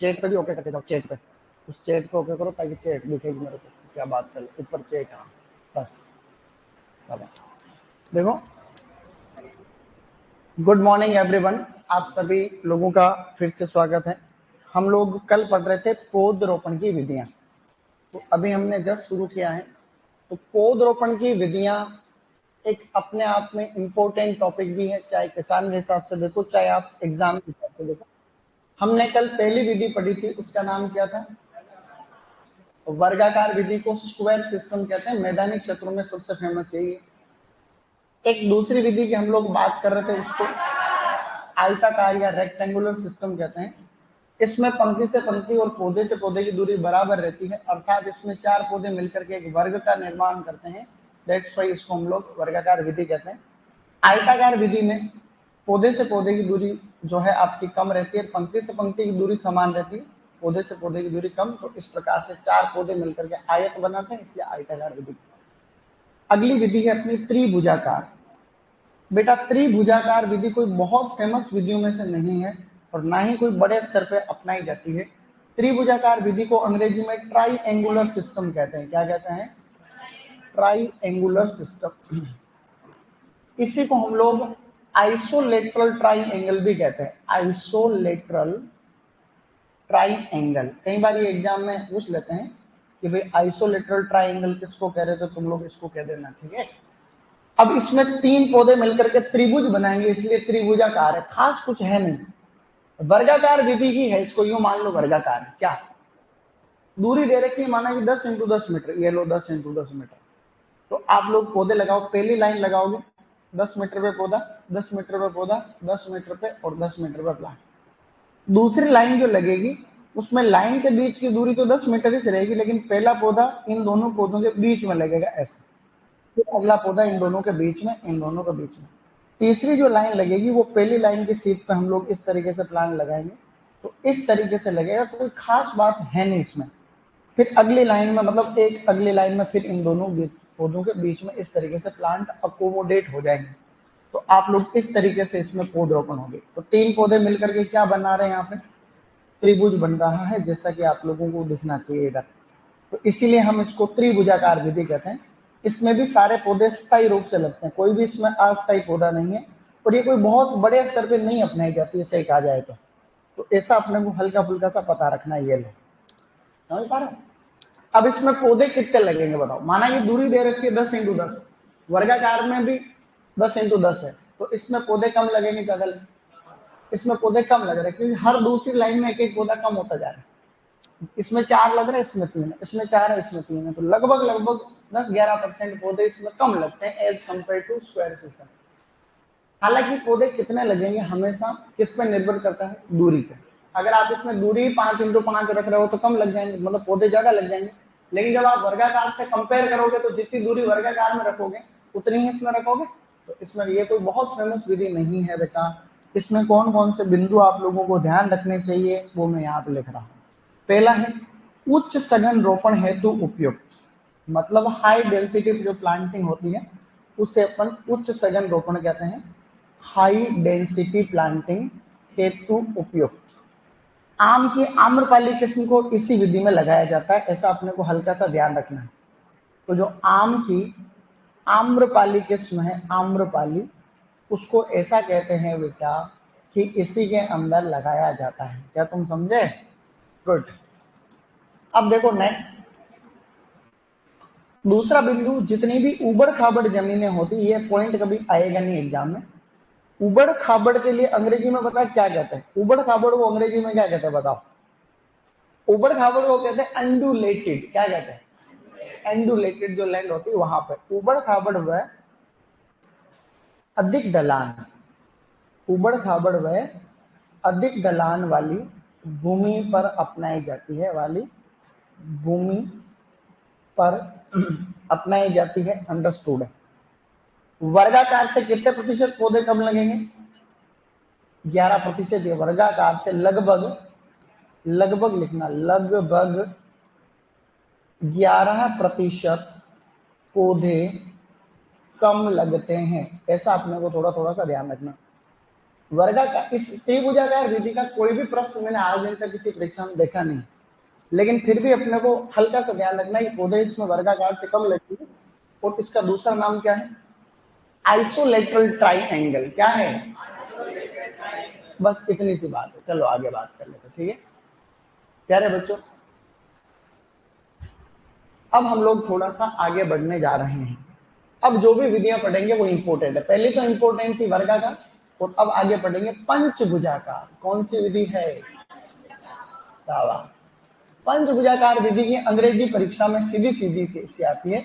Chat पे भी okay करके जाओ, चैट पे उस चैट पे ओके करो ताकि चैट दिखेगी मेरे को क्या बात चल ऊपर चैट। हाँ बस सब देखो। गुड मॉर्निंग एवरीवन, आप सभी लोगों का फिर से स्वागत है। हम लोग कल पढ़ रहे थे पौधरोपण की विधियां, तो अभी हमने जस्ट शुरू किया है। तो पौधरोपण की विधियां एक अपने आप में इम्पोर्टेंट टॉपिक भी है, चाहे किसान के हिसाब से देखो चाहे आप एग्जाम के हिसाब से देखो। हमने कल पहली विधि पढ़ी थी, उसका नाम क्या था? वर्गाकार विधि को स्क्वायर सिस्टम कहते हैं, मैदानी क्षेत्रों में सबसे फेमस यही है। एक दूसरी विधि की हम लोग बात कर रहे थे, उसको आयताकार या रेक्टेंगुलर सिस्टम कहते हैं। इसमें पंक्ति से पंक्ति और पौधे से पौधे की दूरी बराबर रहती है, अर्थात इसमें चार पौधे मिलकर के एक वर्ग का निर्माण करते हैं। दैट्स व्हाई इसको हम लोग वर्गाकार विधि कहते हैं। आयताकार विधि में पौधे से पौधे की दूरी जो है आपकी कम रहती है, पंक्ति से पंक्ति की दूरी समान रहती है, पौधे से पौधे की दूरी कम। तो इस प्रकार से चार पौधे मिलकर के आयत बनाते हैं, इसलिए आयताकार विधि। अगली विधि है अपनी त्रिभुजाकार। बेटा त्रिभुजाकार विधि कोई बहुत फेमस विधियों में से नहीं है और ना ही कोई बड़े स्तर पे अपनाई जाती है। त्रिभुजाकार विधि को अंग्रेजी में ट्राई एंगुलर सिस्टम कहते हैं। क्या कहते हैं? Try angular system. इसी को हम लोग आइसोलेटरल ट्राई एंगल भी कहते हैं। आइसोलेटरल ट्राई एंगल, कई बार ये एग्जाम में पूछ लेते हैं कि भाई आइसोलेटरल ट्राई एंगल किसको कह रहे थे, तुम लोग इसको कह देना, ठीक है। अब इसमें तीन पौधे मिलकर के त्रिभुज बनाएंगे, इसलिए त्रिभुजाकार है, खास कुछ है नहीं। वर्गाकार विधि ही है, इसको यूं मान लो वर्गाकार है। क्या दूरी दे रखी है, माना कि 10 इंटू 10 मीटर, ये लो 10 इंटू 10 मीटर। तो आप लोग पौधे लगाओ, पहली लाइन लगाओगे 10 मीटर पे पौधा, 10 मीटर पे पौधा, 10 मीटर पे और 10 मीटर पे प्लांट। दूसरी लाइन जो लगेगी उसमें लाइन के बीच की दूरी तो 10 मीटर ही से रहेगी, लेकिन पहला पौधा इन दोनों पौधों के बीच में लगेगा ऐसे, फिर अगला पौधा इन दोनों के बीच में, इन दोनों के बीच में। तीसरी जो लाइन लगेगी वो पहली लाइन की सीट पे हम लोग इस तरीके से प्लांट लगाएंगे, तो इस तरीके से लगेगा, तो कोई खास बात है नहीं इसमें। फिर अगली लाइन में, मतलब एक अगली लाइन में फिर इन दोनों पौधों के बीच में इस तरीके से प्लांट अकोमोडेट हो जाएंगे। तो आप लोग इस तरीके से इसमें पौधरोपण होगी। तो तीन पौधे मिलकर के क्या बना रहे हैं? यहाँ पे त्रिभुज बन रहा है, जैसा कि आप लोगों को दिखना चाहिए इधर। तो इसीलिए हम इसको त्रिभुजाकार विधि कहते हैं। इसमें भी सारे पौधे स्थायी रूप से लगते हैं, कोई भी इसमें अस्थायी पौधा नहीं है, और ये कोई बहुत बड़े स्तर पे नहीं अपनाई जाती है, सही कहा जाए तो ऐसा अपने को हल्का फुल्का सा पता रखना है। ये लो, समझ पा रहे हो? अब इसमें पौधे कितने लगेंगे बताओ। माना ये दूरी दे रखी है 10 इंटू 10, वर्गाकार में भी 10 इंटू 10 है, तो इसमें पौधे कम लगेंगे क्या गलत? इसमें पौधे कम लग रहे हैं, क्योंकि हर दूसरी लाइन में एक एक पौधा कम होता जा रहा है। इसमें 4 लग रहे हैं, इसमें 3 है, इसमें 4 है, इसमें 3 है, तो लगभग लगभग 10-11% पौधे इसमें कम लगते हैं as compare to square system. हालांकि पौधे कितने लगेंगे हमेशा किस पर निर्भर करता है? दूरी पे। अगर आप इसमें दूरी 5 इंटू 5 रख रहे हो तो कम लग जाएंगे, मतलब पौधे ज्यादा लग जाएंगे। लेकिन जब आप वर्गाकार से कंपेयर करोगे तो जितनी दूरी वर्गाकार में रखोगे उतनी ही इसमें रखोगे। तो इसमें ये कोई बहुत फेमस विधि नहीं है बेटा। इसमें कौन कौन से बिंदु आप लोगों को ध्यान रखने चाहिए वो मैं यहाँ पे लिख रहा हूँ। पहला है उच्च सघन रोपण हेतु उपयुक्त, मतलब हाई डेंसिटी जो प्लांटिंग होती है उसे अपन उच्च सघन रोपण कहते हैं। हाई डेंसिटी प्लांटिंग हेतु उपयुक्त। आम की आम्रपाली किस्म को इसी विधि में लगाया जाता है, ऐसा अपने को हल्का सा ध्यान रखना है। तो जो आम की आम्रपाली किस्म है, आम्रपाली, उसको ऐसा कहते हैं बेटा कि इसी के अंदर लगाया जाता है। क्या तुम समझे? गुड। अब देखो नेक्स्ट, दूसरा बिंदु, जितनी भी उबड़ खाबड़ जमीनें होती, ये पॉइंट कभी आएगा नहीं एग्जाम में। उबड़ खाबड़ के लिए अंग्रेजी में पता क्या कहते हैं? उबड़ खाबड़ को अंग्रेजी में क्या कहते हैं बताओ? उबड़ खाबड़ को कहते हैं अंडुलेटेड। क्या कहते हैं? एंडुलेटेड जो लैंड होती है वहां पर उबड़ खाबड़ व अधिक ढलान, उबड़ खाबड़ व अधिक ढलान वाली भूमि पर अपनाई जाती है, वाली भूमि पर अपनाई जाती है। अंडरस्टूड है। वर्गाकार से कितने प्रतिशत पौधे कम लगेंगे? 11%। वर्गाकार से लगभग, लगभग लिखना, लगभग 11% पौधे कम लगते हैं। ऐसा अपने को थोड़ा थोड़ा सा ध्यान रखना। वर्गाकार, इस त्रिभुजाकार विधि का कोई भी प्रश्न मैंने आज दिन तक किसी परीक्षा में देखा नहीं, लेकिन फिर भी अपने को हल्का सा ध्यान रखना है, पौधे इसमें वर्गाकार से कम लगती है। और इसका दूसरा नाम क्या है? आइसोलेटरल ट्राइएंगल। क्या है? बस इतनी सी बात है, चलो आगे बात कर लेते, ठीक है प्यारे बच्चों। अब हम लोग थोड़ा सा आगे बढ़ने जा रहे हैं। अब जो भी विधियां पढ़ेंगे वो इंपॉर्टेंट है। पहले तो इंपॉर्टेंट थी वर्गाकार, और अब आगे पढ़ेंगे पंचभुजाकार। कौन सी विधि है? सावा। पंचभुजाकार विधि की अंग्रेजी परीक्षा में सीधी सीधी कैसी आती है,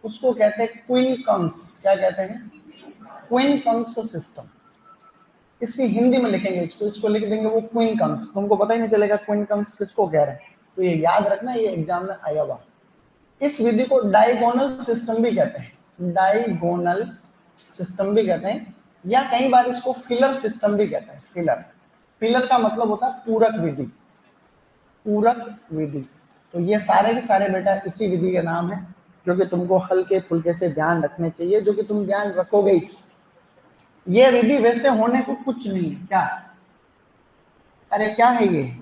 उसको कहते हैं क्विनकंस। क्या कहते हैं? क्विनकंस सिस्टम। इसकी हिंदी में लिखेंगे, इसको लिख देंगे वो क्विनकंस। तुमको पता ही नहीं चलेगा क्विनकंस किसको कह रहे हैं, तो ये याद रखना, ये एग्जाम में आया हुआ। इस विधि को डायगोनल सिस्टम भी कहते हैं, डायगोनल सिस्टम भी कहते हैं, या कई बार इसको फिलर सिस्टम भी कहते हैं। फिलर, फिलर का मतलब होता है पूरक विधि, पूरक विधि। तो ये सारे के सारे बेटा इसी विधि के नाम है, जो कि तुमको हल्के फुल्के से ध्यान रखने चाहिए, जो कि तुम ध्यान रखोगे। इस ये विधि वैसे होने को कुछ नहीं है। क्या? अरे क्या है ये?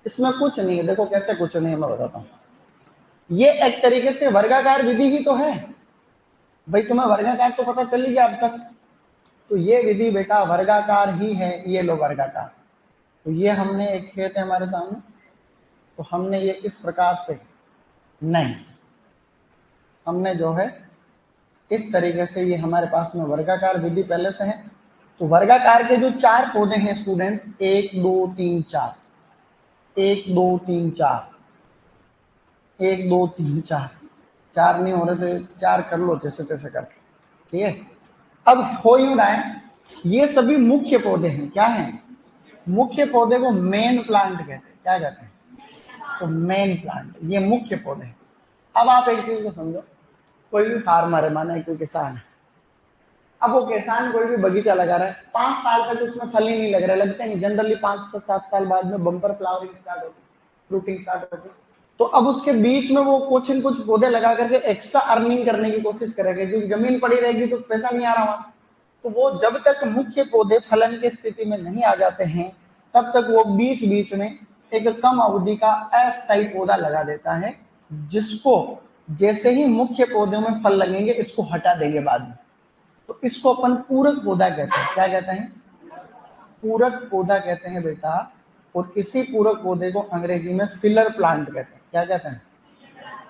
इसमें कुछ नहीं है। देखो कैसे कुछ नहीं है, मैं बताता हूँ। ये एक तरीके से वर्गाकार विधि ही तो है भाई, तुम्हें वर्गाकार तो पता चल गया अब तक। तो ये विधि बेटा वर्गाकार ही है। ये लो वर्गाकार। तो ये हमने एक खेत है हमारे सामने, तो हमने ये इस प्रकार से नहीं, हमने जो है इस तरीके से, ये हमारे पास में वर्गाकार विधि पहले से है। तो वर्गाकार के जो चार पौधे हैं स्टूडेंट्स, 1 2 3 4, 1 2 3 4, 1 2 3 4, 4 नहीं हो रहे थे, 4 कर लो जैसे तैसे करके, ठीक है। अब हो यूं रहा है, ये सभी मुख्य पौधे हैं। क्या है? मुख्य पौधे को मेन प्लांट कहते हैं। क्या कहते हैं? तो मेन प्लांट, ये मुख्य पौधे हैं। अब आप एक चीज को समझो, कोई भी फार्मर है, माना कोई किसान है, अब वो किसान कोई भी बगीचा लगा रहा है, 5 साल तक उसमें फल ही नहीं लग रहा, लगते नहीं, जनरली 5 से 7 साल बाद में बम्पर फ्लावरिंग स्टार्ट होती, फ्रूटिंग स्टार्ट होती। तो अब उसके बीच में वो कुछ न कुछ पौधे लगा करके एक्स्ट्रा अर्निंग करने की कोशिश करेगा, क्योंकि जमीन पड़ी रहेगी तो पैसा नहीं आ रहा वहां। तो वो जब तक मुख्य पौधे फलन की स्थिति में नहीं आ जाते हैं, तब तक वो बीच बीच में एक कम अवधि का अस्थायी पौधा लगा देता है, जिसको जैसे ही मुख्य पौधों में फल लगेंगे इसको हटा देंगे बाद में। तो इसको अपन पूरक पौधा कहते हैं। क्या कहते हैं? पूरक पौधा कहते हैं बेटा। और इसी पूरक पौधे को अंग्रेजी में फिलर प्लांट कहते हैं। क्या कहते हैं?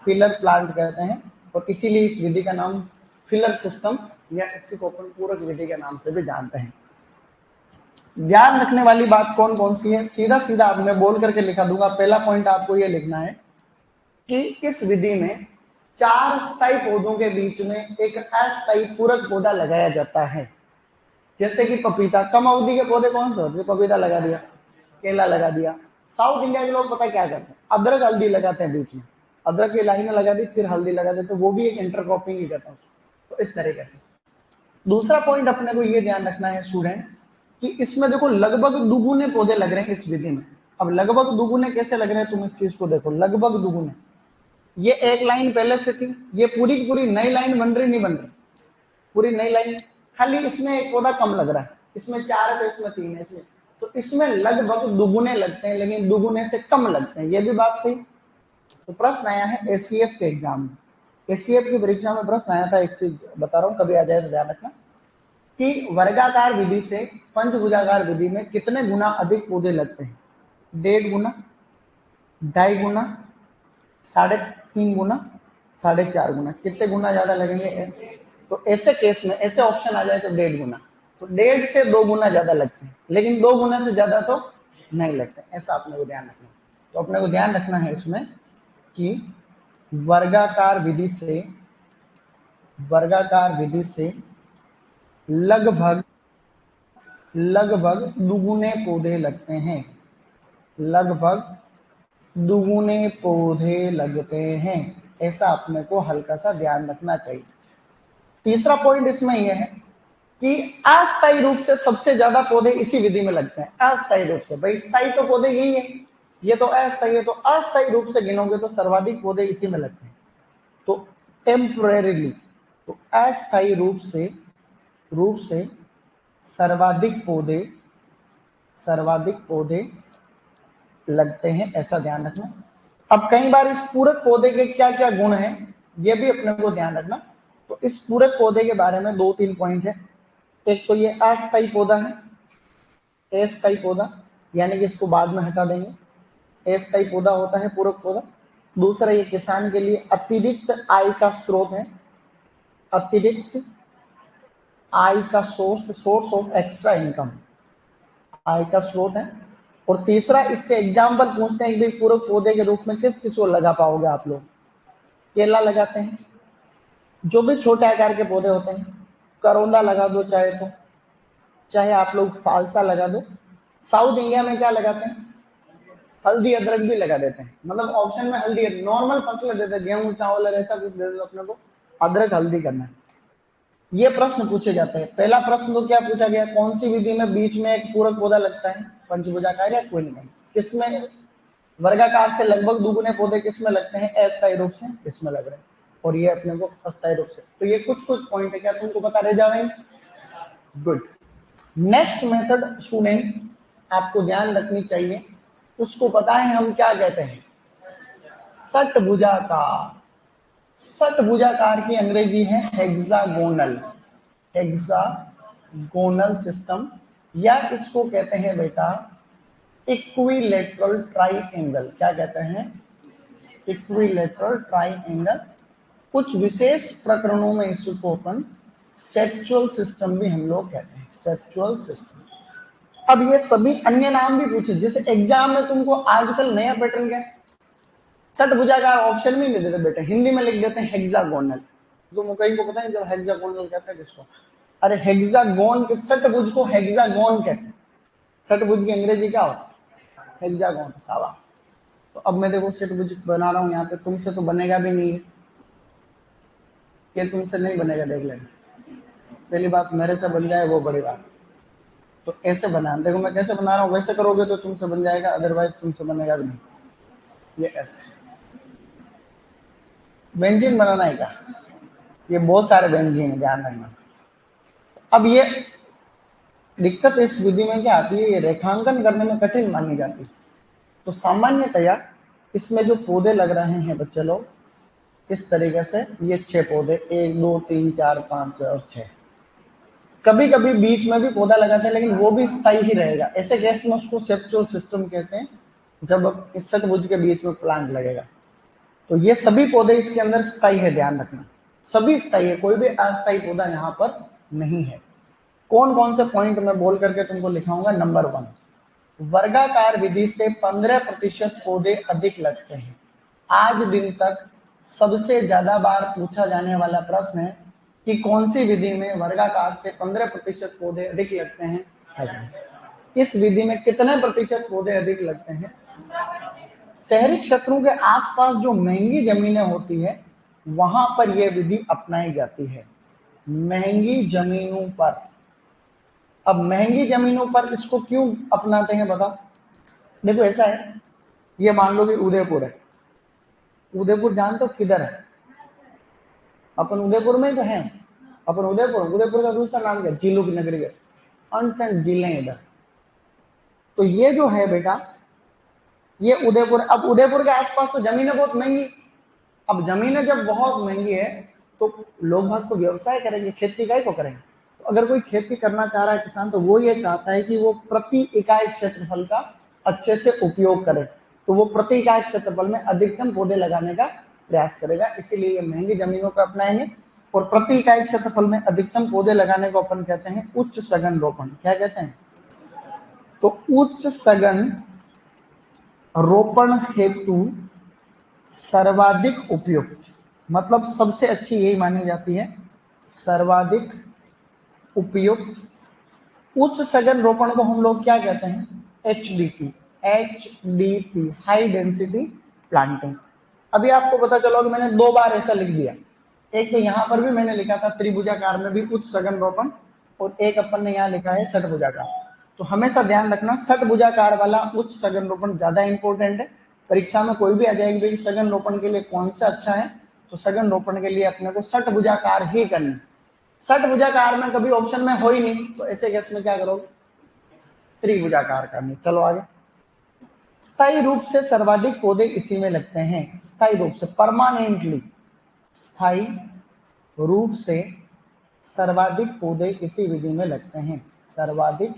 फिलर प्लांट कहते हैं। और इसीलिए इस विधि का नाम फिलर सिस्टम, या इसी को अपन पूरक विधि के नाम से भी जानते हैं। ध्यान रखने वाली बात कौन कौन सी है, सीधा सीधा अब मैं बोल करके लिखा दूंगा। पहला पॉइंट आपको यह लिखना है कि इस विधि में 4 स्थायी पौधों के बीच में एक अस्थायी पूरक पौधा लगाया जाता है। जैसे कि पपीता, कम अवधि के पौधे कौन से होते हैं? पपीता लगा दिया, केला लगा दिया। साउथ इंडिया के लोग पता क्या करते हैं? अदरक हल्दी लगाते हैं बीच में, अदरक की लाइन में लगा दी, फिर हल्दी लगा देते, वो भी एक इंटरक्रॉपिंग ही करता है। तो इस तरीके से। दूसरा पॉइंट अपने को ये ध्यान रखना है स्टूडेंट्स, कि इसमें देखो लगभग दुगुने पौधे लग रहे हैं इस विधि में। अब लगभग दुगुने कैसे लग रहे हैं, तुम इस चीज को देखो, लगभग दुगुने। ये एक लाइन पहले से थी, ये पूरी की पूरी नई लाइन बन रही, नहीं बन रही? पूरी नई लाइन, खाली इसमें एक पौधा कम लग रहा है, इसमें 4 है तो इसमें 3 है, इसमें तो इसमें लगभग दुगुने लगते हैं, लेकिन दुगुने से कम लगते हैं। ये भी बात सही। तो प्रश्न आया है एसीएफ के एग्जाम में, एसीएफ की परीक्षा में प्रश्न आया था, एक चीज बता रहा हूं, कभी आ जाए तो ध्यान रखना, कि वर्गाकार विधि से पंचभुजाकार विधि में कितने गुना अधिक पौधे लगते हैं? 1.5 गुना, 2.5 गुना, 3.5 गुना, 4.5 गुना। कितने गुना ज्यादा लगेंगे? तो ऐसे केस में, ऐसे ऑप्शन आ जाए तो 1.5 गुना, तो 1.5 से 2 गुना ज्यादा लगते हैं, लेकिन 2 गुना से ज्यादा तो नहीं लगते। ऐसा अपने को ध्यान रखना। तो अपने को ध्यान रखना है इसमें कि वर्गाकार विधि से लगभग दुगुने पौधे लगते हैं, लगभग दुगुने पौधे लगते हैं। ऐसा अपने को हल्का सा ध्यान रखना चाहिए। तीसरा पॉइंट इसमें यह है कि अस्थायी रूप से सबसे ज्यादा पौधे इसी विधि में लगते हैं। अस्थायी रूप से, भाई स्थायी तो पौधे यही है, ये तो अस्थायी है, तो अस्थायी रूप से गिनोगे तो सर्वाधिक पौधे इसी में लगते हैं। तो टेम्परेरीली, तो अस्थायी रूप से सर्वाधिक पौधे लगते हैं, ऐसा ध्यान रखना। अब कई बार इस पूरक पौधे के क्या क्या गुण हैं ये भी अपने को ध्यान रखना। तो इस पूरक पौधे के बारे में 2-3 पॉइंट है। एक तो ये अस्थायी पौधा है, अस्थायी पौधा, यानी कि इसको बाद में हटा देंगे। अस्थायी पौधा होता है पूरक पौधा। दूसरा, ये किसान के लिए अतिरिक्त आय का स्रोत है, अतिरिक्त आय का सोर्स ऑफ एक्स्ट्रा इनकम, आय का स्रोत है। और तीसरा, इसके एग्जाम्पल पूछते हैं कि भाई पूरक पौधे के रूप में किस किस को लगा पाओगे आप लोग। केला लगाते हैं, जो भी छोटे आकार के पौधे होते हैं, करौंदा लगा दो चाहे तो, चाहे आप लोग फालसा लगा दो। साउथ इंडिया में क्या लगाते हैं, हल्दी अदरक भी लगा देते हैं। मतलब ऑप्शन में हल्दी, नॉर्मल फसलें देते हैं, गेहूं चावल ऐसा कुछ दे दो अपने को, अदरक हल्दी करना है। ये प्रश्न पूछे जाते हैं। पहला प्रश्न तो क्या पूछा गया, कौन सी विधि में बीच में एक पूरक पौधा लगता है, पंचभुजाकार या क्विंटल। किसमें वर्गाकार से लगभग दुगुने पौधे किसमें लगते हैं, अस्थायी रूप से इसमें लग रहे हैं, और ये अपने को अस्थायी रूप से। तो ये कुछ पॉइंट है, क्या तुमको पता रह जाएंगे। गुड। नेक्स्ट मेथड स्टूडेंट आपको ध्यान रखनी चाहिए, उसको पता है हम क्या कहते हैं, षटभुजाकार। षटभुजाकार की अंग्रेजी है हेक्सागोनल, हेक्सागोनल सिस्टम, या इसको कहते हैं बेटा इक्विलेटरल ट्राइएंगल। क्या कहते हैं, इक्विलेटरल ट्राइएंगल। कुछ विशेष प्रकरणों में इसको अपन सेक्चुअल सिस्टम भी हम लोग कहते हैं, सेक्चुअल सिस्टम। अब ये सभी अन्य नाम भी पूछे, जैसे एग्जाम में तुमको आजकल नया पैटर्न क्या है, षटभुजाकार ऑप्शन में नहीं देते बेटा, हिंदी में लिख देते हैं हेक्सागोनल। तुम कहीं को पता है जब हेक्सागोनल कहते हैं किसको, अरे हेक्सागोन के षटभुज को हेक्सागोन कहते हैं। षटभुज की अंग्रेजी क्या होता है, हेक्सागोन। सावा। तो अब मैं देखो षटभुज बना रहा हूं यहाँ पे, तुमसे तो बनेगा भी नहीं है, ये तुमसे नहीं बनेगा, देख लेना। पहली बात मेरे से बन जाए वो बड़ी बात। तो ऐसे बना, देखो मैं कैसे बना रहा हूँ, वैसे करोगे तो तुमसे बन जाएगा, अदरवाइज तुमसे बनेगा भी नहीं। ये ऐसे व्यंजन बनाना है क्या, ये बहुत सारे व्यंजन है, ध्यान रखना। अब ये दिक्कत इस विधि में क्या आती है, ये रेखांकन करने में कठिन मानी जाती है। तो सामान्यतया इसमें जो पौधे लग रहे हैं बच्चे लोग, इस तरीके से ये 6 पौधे, 1 2 3 4 5 और 6। कभी कभी बीच में भी पौधा लगाते हैं, लेकिन वो भी स्थायी ही रहेगा। ऐसे केस में उसको सेक्चुअल सिस्टम कहते हैं, जब इस षटभुज के बीच में प्लांट लगेगा। तो ये सभी पौधे इसके अंदर स्थायी है, ध्यान रखना, सभी स्थायी है, कोई भी अस्थायी पौधा यहाँ पर नहीं है। कौन कौन से पॉइंट मैं बोल करके तुमको लिखाऊंगा। नंबर 1, वर्गाकार विधि से 15% पौधे अधिक लगते हैं। आज दिन तक सबसे ज्यादा बार पूछा जाने वाला प्रश्न है कि कौन सी विधि में वर्गाकार से 15% पौधे अधिक लगते हैं। इस विधि में कितने प्रतिशत पौधे अधिक लगते हैं। शहरी क्षेत्रों के आसपास जो महंगी जमीनें होती है वहां पर यह विधि अपनाई जाती है, महंगी जमीनों पर। अब महंगी जमीनों पर इसको क्यों अपनाते हैं बताओ। देखो ऐसा है, ये मान लो कि उदयपुर है, उदयपुर जानते हो किधर है, अपन उदयपुर में तो है, अपन उदयपुर का दूसरा नाम क्या, झीलों की नगरी है, अनसंट झीलें इधर। तो ये जो है बेटा, ये उदयपुर। अब उदयपुर के आसपास तो जमीनें बहुत महंगी। अब जमीनें जब बहुत महंगी है तो लोग बाग तो व्यवसाय करेंगे, खेती काय को करेंगे। तो अगर कोई खेती करना चाह रहा है किसान, तो वो ये चाहता है कि वो प्रति इकाई क्षेत्रफल का अच्छे से उपयोग करे। तो वो प्रति इकाई क्षेत्रफल में अधिकतम पौधे लगाने का प्रयास करेगा, इसीलिए ये महंगी जमीनों को अपनाएंगे। और प्रति इकाई क्षेत्रफल में अधिकतम पौधे लगाने को अपन कहते हैं उच्च सघन रोपण। क्या कहते हैं, तो उच्च सघन रोपण हेतु सर्वाधिक उपयुक्त, मतलब सबसे अच्छी यही मानी जाती है, सर्वाधिक उपयुक्त उच्च सघन रोपण को हम लोग क्या कहते हैं, HDP, HDP, high density planting. अभी आपको पता चलो कि मैंने 2 बार ऐसा लिख दिया, एक तो यहां पर भी मैंने लिखा था त्रिभुजाकार में भी उच्च सघन रोपण, और एक अपन ने यहां लिखा है षटभुजाकार। तो हमेशा ध्यान रखना षटभुजाकार वाला उच्च सघन रोपण ज्यादा इंपॉर्टेंट है। परीक्षा में कोई भी आ जाएगी कि सघन रोपण के लिए कौन सा अच्छा है, तो सघन रोपण के लिए अपने को षटभुजाकार ही करना। षटभुजाकार में कभी ऑप्शन में हो ही नहीं, तो ऐसे केस में क्या करोगे, त्रिभुजाकार करनी। चलो आगे। स्थायी रूप से सर्वाधिक पौधे इसी में लगते हैं। स्थायी रूप से, परमानेंटली, स्थायी रूप से सर्वाधिक पौधे इसी विधि में लगते हैं। सर्वाधिक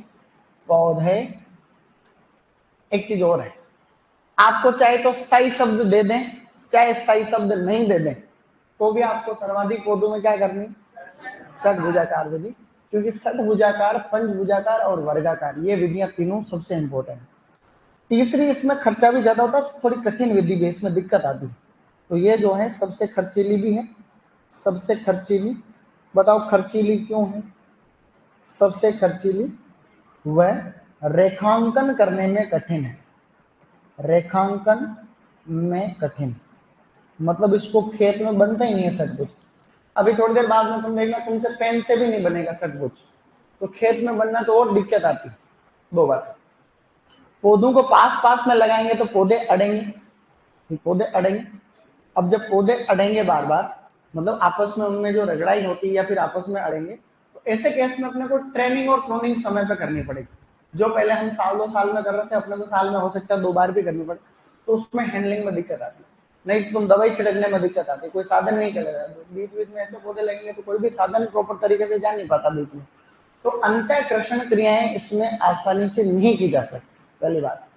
पौधे, एक चीज और है, आपको चाहे तो स्थायी शब्द दे दें, चाहे स्थायी शब्द नहीं दे दें, तो भी आपको सर्वाधिक पौधों में क्या करनी, षटभुजाकार विधि। क्योंकि षटभुजाकार, पंचभुजाकार और वर्गाकार, ये विधियां तीनों सबसे इंपॉर्टेंट है। तीसरी, इसमें खर्चा भी ज्यादा होता है, थोड़ी कठिन विधि भी, इसमें दिक्कत आती है। तो ये जो है सबसे खर्चीली भी है, सबसे खर्चीली। बताओ खर्चीली क्यों है सबसे खर्चीली? वह रेखांकन करने में कठिन है। रेखांकन में कठिन मतलब इसको खेत में बनता ही नहीं है षटभुज। अभी थोड़ी देर बाद में तुम देखना, तुमसे पेन से भी नहीं बनेगा षटभुज, तो खेत में बनना तो और दिक्कत आती है। दो बात, पौधों को पास पास में लगाएंगे तो पौधे अड़ेंगे, पौधे अड़ेंगे। अब जब पौधे अड़ेंगे बार बार, मतलब आपस में उनमें जो रगड़ाई होती है या फिर आपस में अड़ेंगे, तो ऐसे केस में अपने को ट्रेनिंग और प्रूनिंग समय पे करनी पड़ेगी। जो पहले हम साल 2 साल में कर रहे थे, अपने को साल में हो सकता है 2 बार भी करनी पड़े, तो उसमें हैंडलिंग में दिक्कत आती है। नहीं तो तुम दवाई छिड़कने में दिक्कत आती है, कोई साधन नहीं चलेगा, बीच बीच में ऐसे पौधे लगेंगे तो कोई भी साधन प्रॉपर तरीके से जा नहीं पाता बीच में। तो अंतःकृषण क्रियाएं इसमें आसानी से नहीं की जा सकती। पहली बात,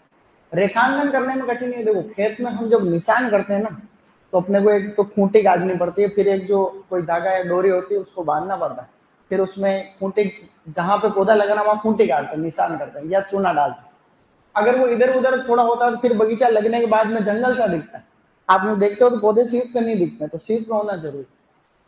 रेखांकन करने में कठिन है। देखो खेत में हम जब निशान करते हैं ना, तो अपने को एक तो खूंटी काटनी पड़ती है, फिर एक जो कोई धागा या डोरी होती है उसको बांधना पड़ता है, फिर उसमें खूंटी, जहां पे पौधा लगाना वहां खूंटी काटते हैं, निशान करते हैं या चूना डालते हैं। अगर वो इधर उधर थोड़ा होता है तो फिर बगीचा लगने के बाद में जंगल सा दिखता है। आप लोग देखते हो तो पौधे सीध पे नहीं दिखते, तो सीध पे होना जरूरी।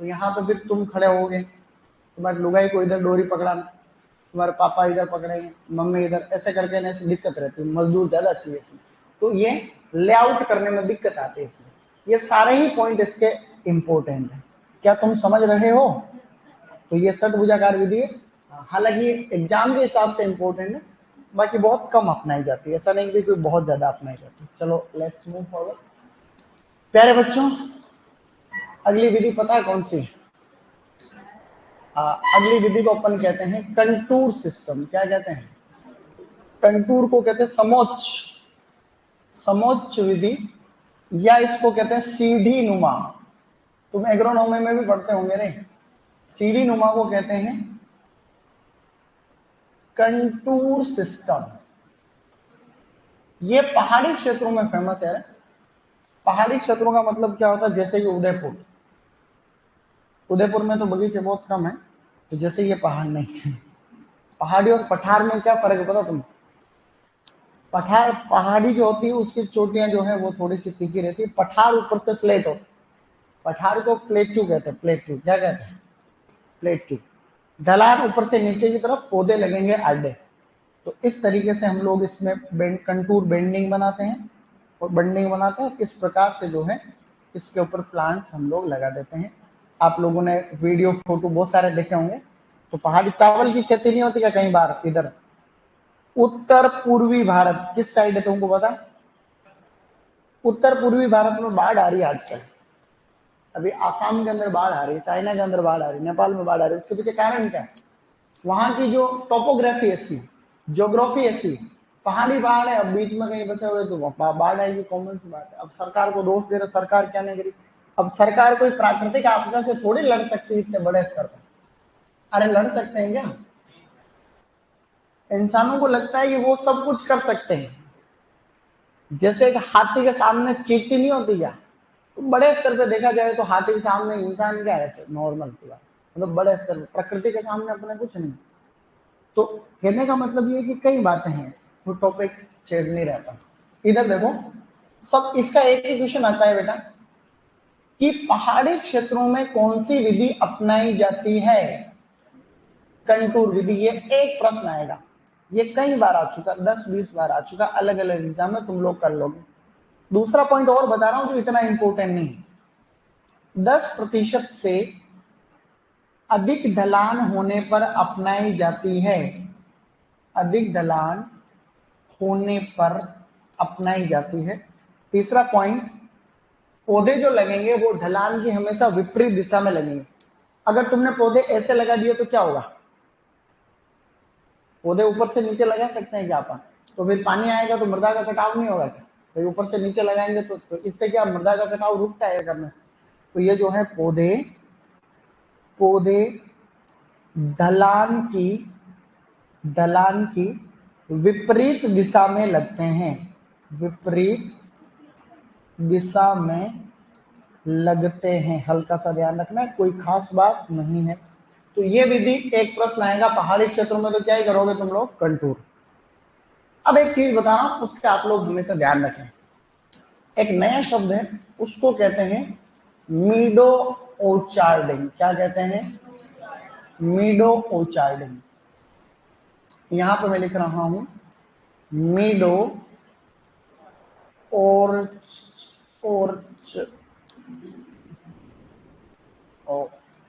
तो यहाँ पे फिर तुम खड़े होगे, तुम्हारे लुगाई को इधर डोरी पकड़ाना, तुम्हारे पापा इधर पकड़ेंगे, मम्मी इधर, ऐसे करके ना दिक्कत रहती है, मजदूर ज्यादा चाहिए इसमें, तो ये लेआउट करने में दिक्कत आती है इसमें। ये सारे ही पॉइंट इसके इंपॉर्टेंट है। क्या तुम समझ रहे हो? तो ये षटभुजाकार विधि है, हालांकि एग्जाम के हिसाब से इंपॉर्टेंट है, बाकी बहुत कम अपनाई जाती है, ऐसा नहीं कि कोई बहुत ज्यादा अपनाई जाती है। चलो लेट्स मूव फॉरवर्ड। प्यारे बच्चों, अगली विधि पता है कौन सी है? अगली विधि को अपन कहते हैं कंटूर सिस्टम। क्या कहते हैं? कंटूर को कहते हैं समोच्च, समोच्च विधि, या इसको कहते हैं सीढ़ी नुमा। तुम एग्रोनॉमी में भी पढ़ते होंगे रे, सीढ़ी नुमा को कहते हैं कंटूर सिस्टम। ये पहाड़ी क्षेत्रों में फेमस है। पहाड़ी क्षेत्रों का मतलब क्या होता है? जैसे कि उदयपुर, उदयपुर में तो बगीचे बहुत कम है, तो जैसे ये पहाड़ नहीं है। पहाड़ी और पठार में क्या फर्क है पता तुम्हें? पठार, पहाड़ी जो होती है उसकी चोटियां जो है वो थोड़ी सी तीखी रहती है, पठार ऊपर से फ्लैट हो, पठार को प्लेट्यू कहते हैं। प्लेट्यू क्या कहते हैं? प्लेट्यू। ढलान ऊपर से नीचे की तरफ, पौधे लगेंगे आडे। तो इस तरीके से हम लोग इसमें कंटूर बेंडिंग बनाते हैं और बंडिंग बनाते हैं। इस प्रकार से जो है इसके ऊपर प्लांट्स हम लोग लगा देते हैं। आप लोगों ने वीडियो फोटो बहुत सारे देखे होंगे। तो पहाड़ी चावल की खेती नहीं होती क्या कई बार? इधर उत्तर पूर्वी भारत किस साइड है तुमको पता? उत्तर पूर्वी भारत में बाढ़ आ रही है आजकल। अभी आसाम के अंदर बाढ़ आ रही है, चाइना के अंदर बाढ़ आ रही है, नेपाल में बाढ़ आ रही है। उसके पीछे कारण क्या है? वहां की जो टोपोग्राफी ऐसी, ज्योग्राफी ऐसी, पहाड़ी बाढ़ है, अब बीच में कहीं बसे हुए तो बाढ़ आएगी, कॉमन सी बात है। अब सरकार को दोष दे रहे, सरकार क्या नहीं करी? अब सरकार कोई प्राकृतिक आपदा से थोड़ी लड़ सकती है इतने बड़े स्तर पर। अरे लड़ सकते हैं क्या? इंसानों को लगता है कि वो सब कुछ कर सकते हैं। जैसे एक हाथी के सामने चींटी नहीं होती क्या? तो बड़े स्तर पे देखा जाए तो हाथी के सामने इंसान क्या है? ऐसे नॉर्मल सी बात, मतलब बड़े स्तर पे प्रकृति के सामने अपने कुछ नहीं। तो कहने का मतलब ये कि कई बातें हैं, वो टॉपिक छेड़ नहीं रहता। इधर देखो, सब इसका एक ही क्वेश्चन आता है बेटा कि पहाड़ी क्षेत्रों में कौन सी विधि अपनाई जाती है? कंटूर विधि। ये एक प्रश्न आएगा, ये कई बार आ चुका, 10-20 बार आ चुका, अलग अलग एग्जाम में तुम लोग कर लोगे। दूसरा पॉइंट और बता रहा हूं जो इतना इंपॉर्टेंट नहीं है। 10% से अधिक ढलान होने पर अपनाई जाती है, अधिक ढलान होने पर अपनाई जाती है। तीसरा पॉइंट, पौधे जो लगेंगे वो ढलान की हमेशा विपरीत दिशा में लगेंगे। अगर तुमने पौधे ऐसे लगा दिए तो क्या होगा? पौधे ऊपर से नीचे लगा सकते हैं क्या अपन? तो फिर पानी आएगा तो मृदा का कटाव नहीं होगा क्या? तो ऊपर से नीचे लगाएंगे तो इससे क्या मृदा का कटाव रुकता है करने? तो ये जो है पौधे ढलान की विपरीत दिशा में लगते हैं, विपरीत दिशा में लगते हैं। हल्का सा ध्यान रखना, कोई खास बात नहीं है। तो ये विधि, एक प्रश्न आएगा पहाड़ी क्षेत्रों में तो क्या ही करोगे तुम लोग? कंटूर। अब एक चीज बताओ, उससे आप लोग हमेशा ध्यान रखें। एक नया शब्द है, उसको कहते हैं मीडो ओचार्डिंग। क्या कहते हैं? मीडो ओचार्डिंग। यहां पर मैं लिख रहा हूं मीडो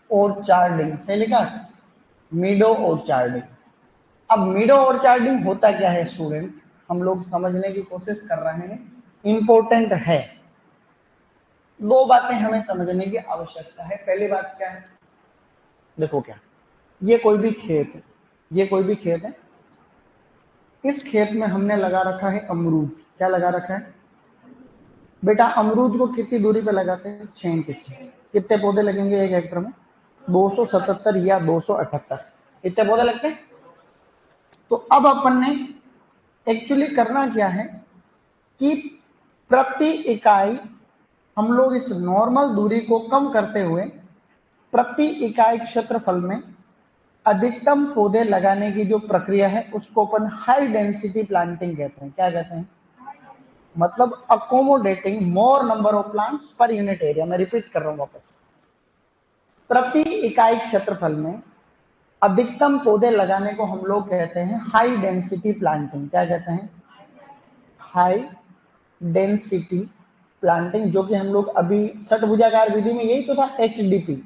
ओरचार्डिंग से लिखा, मीडो ओरचार्डिंग। अब मीडो ओरचार्डिंग होता क्या है स्टूडेंट, हम लोग समझने की कोशिश कर रहे हैं, इंपॉर्टेंट है। दो बातें हमें समझने की आवश्यकता है। पहली बात क्या है, देखो क्या, ये कोई भी खेत है, ये कोई भी खेत है, इस खेत में हमने लगा रखा है अमरूद। क्या लगा रखा है बेटा? अमरूद को कितनी दूरी पे लगाते हैं? 6 इंच। कितने पौधे लगेंगे 1 हेक्टर में? 277 या 278, इतने पौधे लगते हैं। तो अब अपन ने एक्चुअली करना क्या है कि प्रति इकाई हम लोग इस नॉर्मल दूरी को कम करते हुए प्रति इकाई क्षेत्रफल में अधिकतम पौधे लगाने की जो प्रक्रिया है उसको अपन हाई डेंसिटी प्लांटिंग कहते हैं। क्या कहते हैं? मतलब accommodating more number of plants per unit area. मैं रिपीट कर रहा हूं वापस, प्रति इकाई क्षेत्रफल में अधिकतम पौधे लगाने को हम लोग कहते हैं हाई डेंसिटी प्लांटिंग। क्या कहते हैं? हाई डेंसिटी प्लांटिंग, जो कि हम लोग अभी षटभुजाकार विधि में यही तो था, एचडीपी।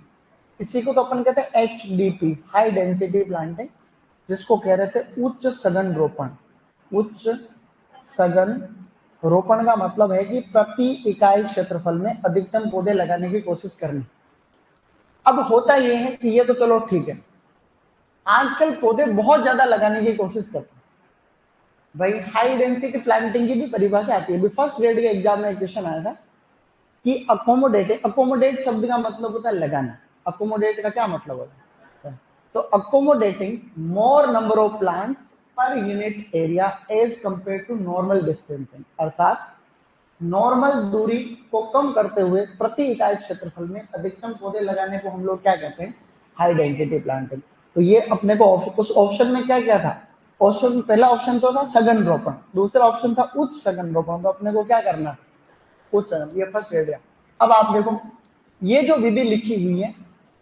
इसी को तो अपन कहते हैं एचडीपी, हाई डेंसिटी प्लांटिंग, जिसको कह रहे थे उच्च सघन रोपण। उच्च सघन रोपण का मतलब है कि प्रति इकाई क्षेत्रफल में अधिकतम पौधे लगाने की कोशिश करनी। अब होता यह है कि ये तो चलो ठीक है, आजकल पौधे बहुत ज्यादा लगाने की कोशिश करते हैं भाई। हाई डेंसिटी प्लांटिंग की भी परिभाषा आती है। फर्स्ट ग्रेड के एग्जाम में क्वेश्चन आया था कि अकोमोडेट शब्द का मतलब होता है लगाना। अकोमोडेट का क्या मतलब होता है? तो accommodating more number of plants per unit area as compare to normal distancing, अर्थात नॉर्मल दूरी को कम करते हुए प्रति इकाई क्षेत्रफल में अधिकतम पौधे लगाने को हम लोग क्या कहते हैं? High density planting. तो ये अपने को उस ऑप्शन में क्या क्या था? ऑप्शन, पहला ऑप्शन तो था सघन रोपण, दूसरा ऑप्शन था उच्च सघन रोपण। तो अपने को क्या करना? उच्च सघन। ये फर्स्ट एरिया। अब आप देखो, ये जो विधि लिखी हुई है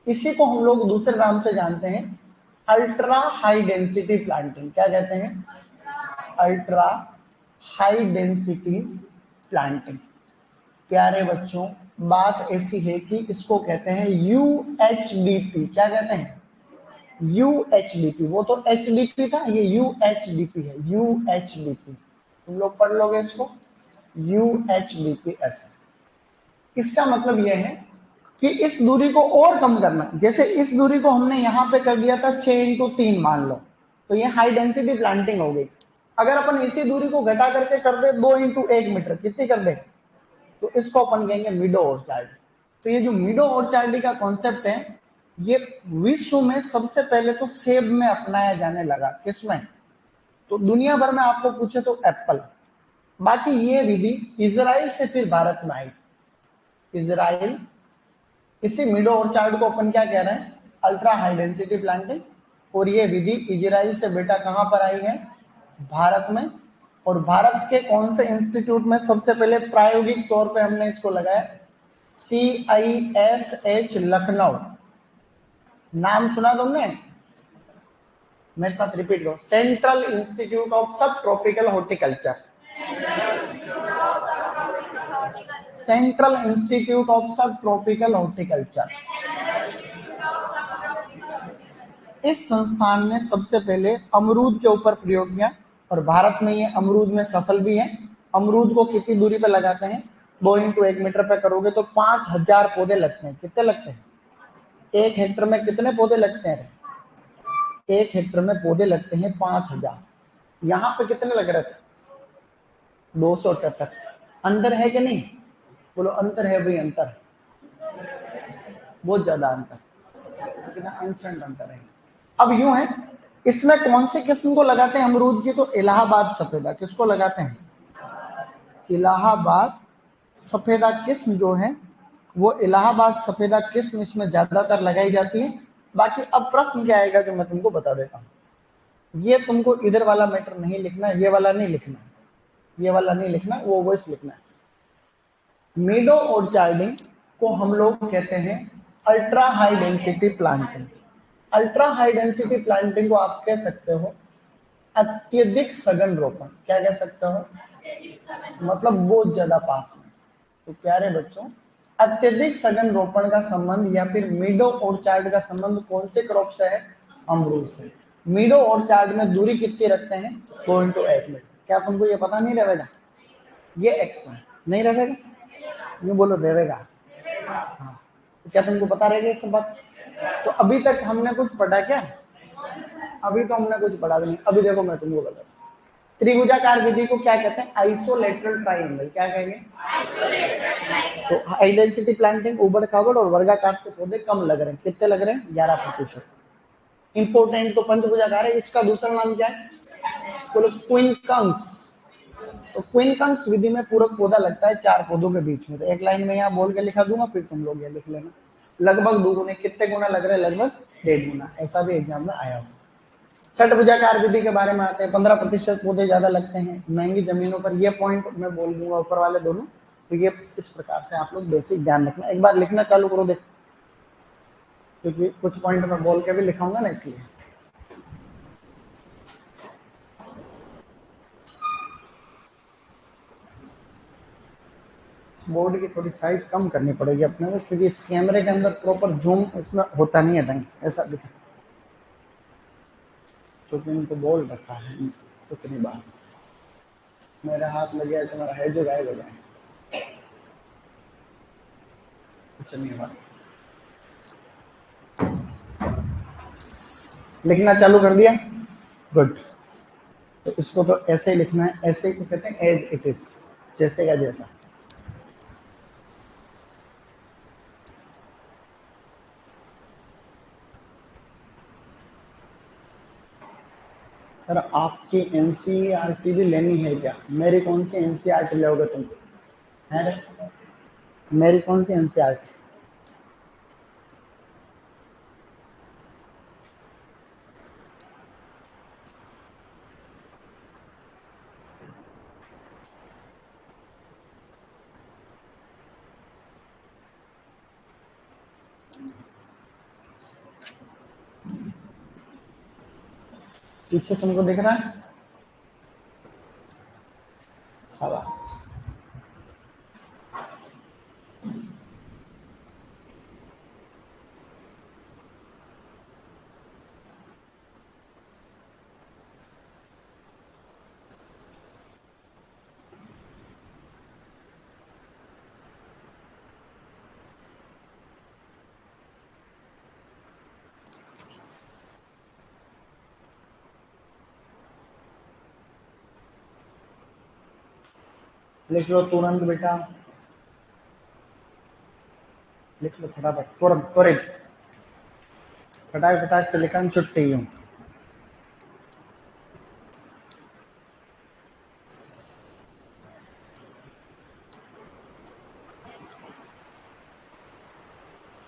इसी को हम लोग दूसरे नाम से जानते हैं अल्ट्रा हाई डेंसिटी प्लांटिंग। क्या कहते हैं? Ultra high density planting. प्यारे बच्चों, बात ऐसी है कि इसको कहते हैं यूएचडीपी। क्या कहते हैं? यूएचडीपी। वो तो एचडीपी था, ये यूएचडीपी है। यूएचडीपी तुम लोग पढ़ लोगे इसको, यूएचडीपी ऐसे। इसका मतलब यह है कि इस दूरी को और कम करना। जैसे इस दूरी को हमने यहां पे कर दिया था 6x3 मान लो, तो ये हाई डेंसिटी प्लांटिंग हो गई। अगर अपन इसी दूरी को घटा करके कर दे 2x1 मीटर, कितनी कर दे? तो इसको अपन कहेंगे मीडो ऑर्चार्ड। तो ये जो मीडो ऑर्चार्डी का कॉन्सेप्ट है, ये विश्व में सबसे पहले तो सेब में अपनाया जाने लगा। किसमें? तो दुनिया भर में आपको पूछे तो एप्पल। बाकी ये विधि इजराइल से फिर भारत में आई। इजराइल, इसी मीडो ऑर्चार्ड को अपन क्या कह रहे हैं? Ultra high density planting. और ये विधि इजराइल से बेटा कहां पर आई है? भारत में। और भारत के कौन से इंस्टीट्यूट में सबसे पहले प्रायोगिक तौर पे हमने इसको लगाया? CISH लखनऊ। नाम सुना तुमने? मेरे साथ रिपीट करो, सेंट्रल इंस्टीट्यूट ऑफ सब tropical horticulture. Central institute of सब ट्रॉपिकल हॉर्टिकल्चर। इस संस्थान ने सबसे पहले अमरूद के ऊपर प्रयोग किया और भारत में ये अमरूद में सफल भी है। अमरूद को कितनी दूरी पे लगाते हैं? 2x1 मीटर पे करोगे तो 5000 पौधे लगते हैं। कितने लगते हैं? 1 हेक्टर में कितने पौधे लगते हैं? 1 हेक्टर में पौधे लगते हैं 5000। यहाँ पे कितने लग रहे थे? 278। अंतर है कि नहीं? बोलो अंतर है भाई, अंतर, बहुत ज्यादा अंतर, कितना अनसेंट अंतर है। अब यूं है, इसमें कौन सी किस्म को लगाते हैं अमरूद की? तो इलाहाबाद सफेदा। किसको लगाते हैं? इलाहाबाद सफेदा किस्म जो है वो इलाहाबाद सफेदा किस्म इसमें ज्यादातर लगाई जाती है। बाकी अब प्रश्न क्या आएगा जो मैं तुमको बता देता हूं। ये तुमको इधर वाला मैटर नहीं लिखना, ये वाला नहीं लिखना, ये वाला नहीं लिखना, वो वैसे लिखना है। मीडो ऑर्चार्डिंग को हम लोग कहते हैं ultra high density planting. Ultra high density planting को आप कह सकते हो अत्यधिक सघन रोपण। क्या कह सकते हो? मतलब बहुत ज्यादा पास में। तो प्यारे बच्चों, अत्यधिक सघन रोपण का संबंध या फिर मीडो ऑर्चार्ड का संबंध कौन से क्रॉप से है? अमरूद से। मीडो ऑर्चार्ड में दूरी कितनी रखते हैं? 2x1 metre. क्या तुमको ये पता नहीं रहेगा? ये एक्स में नहीं रहेगा? ये बोलो रहेगा। हाँ, तो क्या तुमको पता रहेगा ये सब बात? तो अभी तक हमने कुछ पढ़ा क्या? अभी तो हमने कुछ पढ़ा नहीं। अभी देखो मैं तुमको बताता हूँ। त्रिभुजाकार विधि को क्या कहते हैं? आइसोलेटरल ट्राइंगल। क्या कहेंगे? तो हाई डेंसिटी प्लांटिंग, उबड़ खाबड़ और वर्गाकार से पौधे कम लग रहे हैं। कितने लग रहे हैं? 11%। इंपोर्टेंट तो पंचभुजाकार है। इसका दूसरा नाम क्या है? बोलो क्विनकंस। तो क्विनकंस विधि में पूरक पौधा लगता है 4 पौधों के बीच में। तो एक लाइन में यहाँ बोल के लिखा दूंगा, फिर तुम लोग ये लिख लेना। लगभग 2 गुने। कितने गुना लग रहे हैं? लगभग 1.5 गुना। ऐसा भी एग्जाम में आया हो। षटभुजाकार विधि के बारे में आते हैं। 15% पौधे ज्यादा लगते हैं महंगी जमीनों पर। ये पॉइंट मैं बोल दूंगा ऊपर वाले दोनों। तो ये इस प्रकार से आप लोग बेसिक ध्यान रखना। एक बार लिखना चालू करो देख, क्योंकि कुछ पॉइंट मैं बोल के भी लिखाऊंगा ना, इसलिए। इस बोर्ड की थोड़ी साइज कम करनी पड़ेगी अपने को, क्योंकि इस कैमरे के अंदर प्रॉपर जूम इसमें होता नहीं है ढंग से। ऐसा दिखा, क्योंकि इनको बोल रखा है कितनी बार। मेरा हाथ लग गया, तुम्हारा है जो गायब हो जाए। कुछ नहीं बात। लिखना चालू कर दिया? गुड। तो इसको तो ऐसे ही लिखना है। ऐसे ही कहते हैं एज इट इज, जैसे का जैसा। सर आपकी एनसीईआरटी भी लेनी है क्या? मेरी कौन सी एनसीईआरटी लोगे तुम? है मेरी कौन सी एनसीईआरटी? पीछे तुमको दिख रहा है? शाबाश। लिख लो तुरंत बेटा, लिख लो फटाफट, तुरंत, त्वरित, फटाक फटाक से लिखा, छुट्टी हूँ।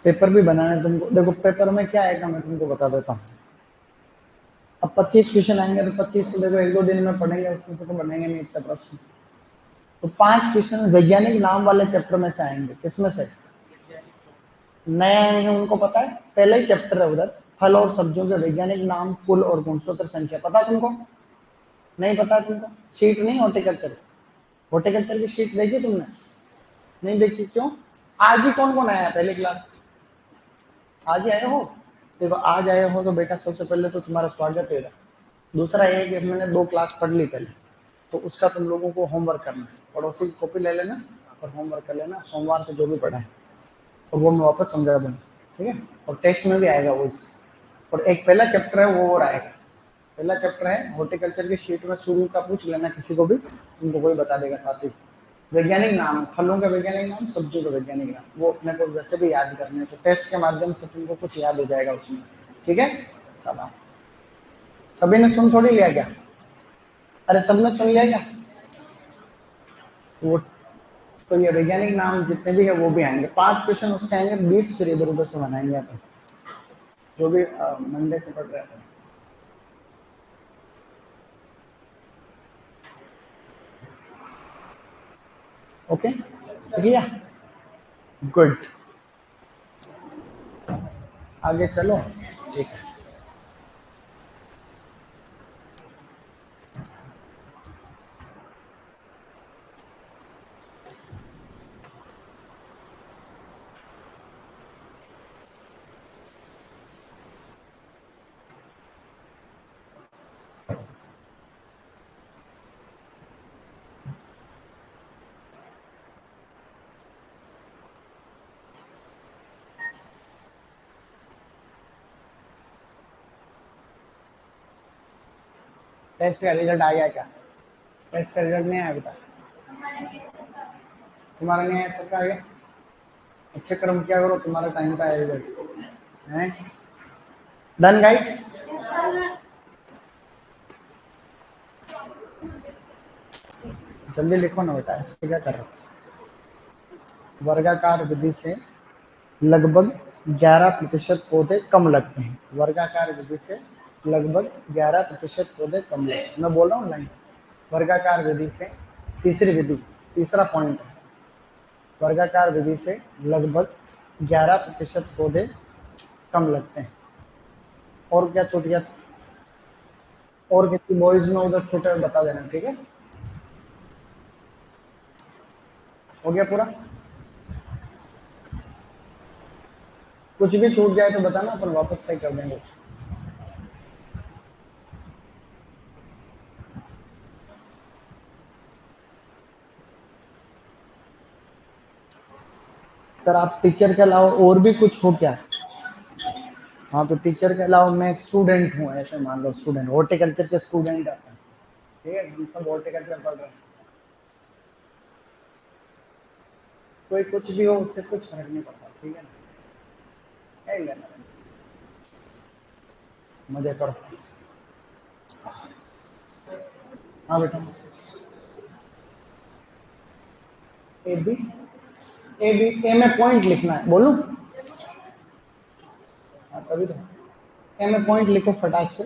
पेपर भी बनाना तुमको। देखो पेपर में क्या आएगा मैं तुमको बता देता हूँ। अब 25 क्वेश्चन आएंगे तो 25 तो देखो 1-2 दिन में पढ़ेंगे, उसमें से तो बनेंगे नहीं इतने प्रश्न। तो 5 क्वेश्चन वैज्ञानिक नाम वाले चैप्टर में से आएंगे। किसमें से? नया है उनको पता है, पहला ही चैप्टर है उधर, फल और सब्जियों के वैज्ञानिक नाम, कुल और गुणसूत्र संख्या। पता तुमको? नहीं पता तुमको? शीट नहीं हॉर्टिकल्चर, हॉर्टिकल्चर की शीट देखी तुमने? नहीं देखी, क्यों? आज ही कौन कौन आया पहली क्लास? आज ही आए हो? देखो आज आए हो तो बेटा सबसे पहले तो तुम्हारा स्वागत है। दूसरा ये कि मैंने 2 क्लास पढ़ ली पहले, तो उसका तुम लोगों को होमवर्क करना है। पड़ोसी की कॉपी ले लेना और होमवर्क कर लेना सोमवार से जो भी पढ़ा है, और वो मैं वापस समझा दूंगा। ठीक है, और टेस्ट में भी आएगा वो इस। और एक पहला चैप्टर है वो और आएगा। पहला चैप्टर है हॉर्टिकल्चर की शीट में शुरू का पूछ लेना किसी को भी, तुमको कोई बता देगा साथ ही। वैज्ञानिक नाम, फलों का वैज्ञानिक नाम, सब्जियों का वैज्ञानिक नाम, वो अपने को वैसे भी याद करने हैं, तो टेस्ट के माध्यम से तुमको कुछ याद हो जाएगा उसमें से। ठीक है, सब सभी ने सुन थोड़ी लिया क्या? अरे सबने सुन लिया क्या? वो तो ये वैज्ञानिक नाम जितने भी है वो भी आएंगे, 5 क्वेश्चन उसके आएंगे, 20 फिर इधर उधर से बनाएंगे अपन, जो भी मंडे से पढ़ रहे हैं। ओके, भैया गुड, आगे चलो। ठीक है, टेस्ट का रिजल्ट आ गया क्या? टेस्ट का रिजल्ट नहीं आया बेटा? तुम्हारा नहीं आया, सबका आ गया? अच्छे कर्म किया करो, तुम्हारा टाइम का आया रिजल्ट है। डन गाइस, जल्दी लिखो ना बेटा, इससे क्या कर रहे हो? वर्गाकार विधि से लगभग 11% पौधे कम लगते हैं। वर्गाकार विधि से लगभग 11% पौधे कम लगते हैं। मैं बोल रहा हूँ लाइन, वर्गाकार विधि से, तीसरी विधि, तीसरा पॉइंट है, वर्गाकार विधि से लगभग 11% पौधे कम लगते हैं। और क्या छूट गया? और किसी बॉयज में उधर छूटे बता देना, ठीक है? हो गया पूरा? कुछ भी छूट जाए तो बताना, अपन वापस सही कर देंगे। सर आप टीचर के अलावा और भी कुछ हो क्या? हाँ तो टीचर के अलावा मैं एक स्टूडेंट हूँ, ऐसे मान लो स्टूडेंट, हॉर्टिकल्चर के स्टूडेंट हैं, ठीक है, हम सब हॉर्टिकल्चर पढ़ रहे हैं। कोई कुछ भी हो उससे कुछ फर्क नहीं पड़ता, ठीक है ना? क्या ही लेना देना। मजे करो। हाँ बेटा, ए बी, ए बी, ए में पॉइंट लिखना है, बोलूं? हाँ तभी तो, ए में पॉइंट लिखो फटाक से।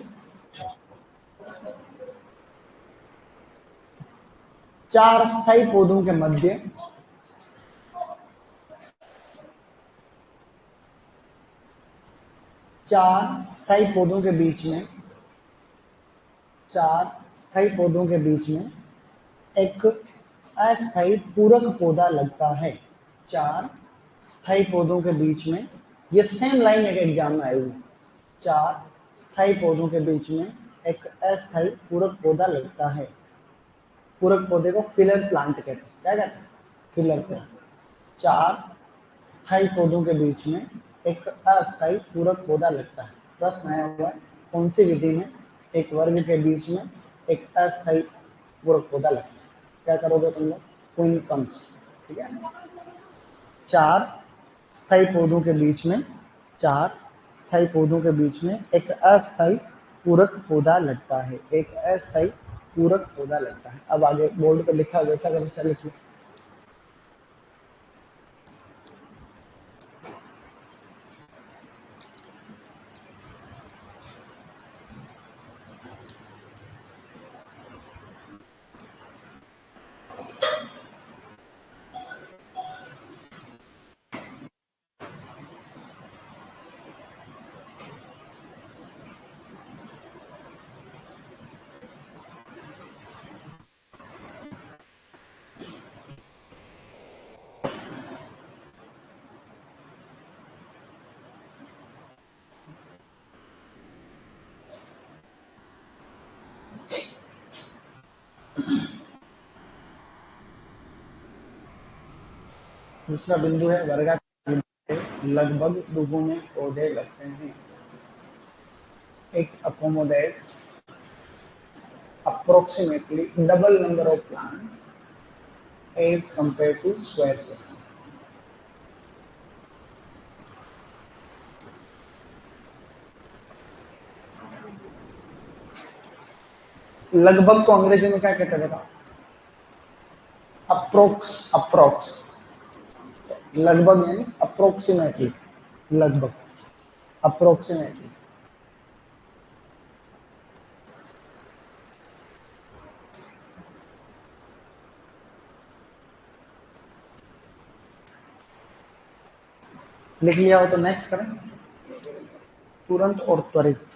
4 स्थायी पौधों के मध्य, 4 स्थायी पौधों के बीच में, 4 स्थायी पौधों के बीच में एक अस्थायी पूरक पौधा लगता है। 4 स्थायी पौधों के बीच में, ये सेम लाइन एक एग्जाम में आई हुई। 4 स्थायी पौधों के बीच में एक अस्थायी पूरक पौधा लगता है। पूरक पौधे को फिलर प्लांट कहते हैं। क्या कहते हैं? Filler plant. 4 स्थायी पौधों के बीच में एक अस्थायी पूरक पौधा लगता है। प्रश्न आया हुआ है, कौन सी विधि में एक वर्ग के बीच में एक अस्थायी पूरक पौधा लगता है? क्या करोगे तुम लोग? क्वीन कम्स, ठीक है। 4 स्थायी पौधों के बीच में, 4 स्थायी पौधों के बीच में एक अस्थायी पूरक पौधा लगता है। एक अस्थायी पूरक पौधा लगता है। अब आगे बोर्ड पर लिखा वैसा का वैसा लिखिए। दूसरा बिंदु है वर्गाकार। लगभग दुगुने पौधे लगते हैं। It accommodates approximately double number of plants as compared to square system. लगभग को अंग्रेजी में क्या कहते हैं बताओ? अप्रोक्स लगभग यानी अप्रोक्सीमेटली, लगभग अप्रोक्सीमेटली। लिख लिया हो तो नेक्स्ट करें, तुरंत और त्वरित।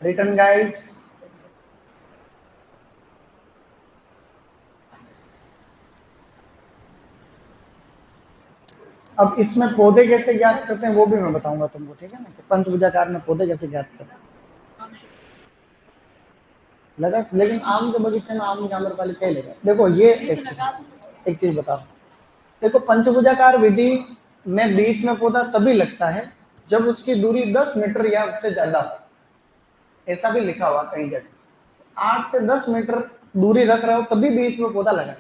रिटर्न गाइस, अब इसमें पौधे कैसे ज्ञात करते हैं वो भी मैं बताऊंगा तुमको, ठीक है ना, कि पंचभुजाकार में पौधे कैसे ज्ञात करते हैं। लगा, लेकिन आम के बगीचे में आम की आम्रपाली क्या लेगा। देखो ये एक चीज बताओ, देखो पंचभुजाकार विधि में बीच में पौधा तभी लगता है जब उसकी दूरी 10 मीटर या उससे ज्यादा हो। ऐसा भी लिखा हुआ कहीं जगह, 8 से 10 मीटर दूरी रख रहे हो तभी बीच में पौधा लगा।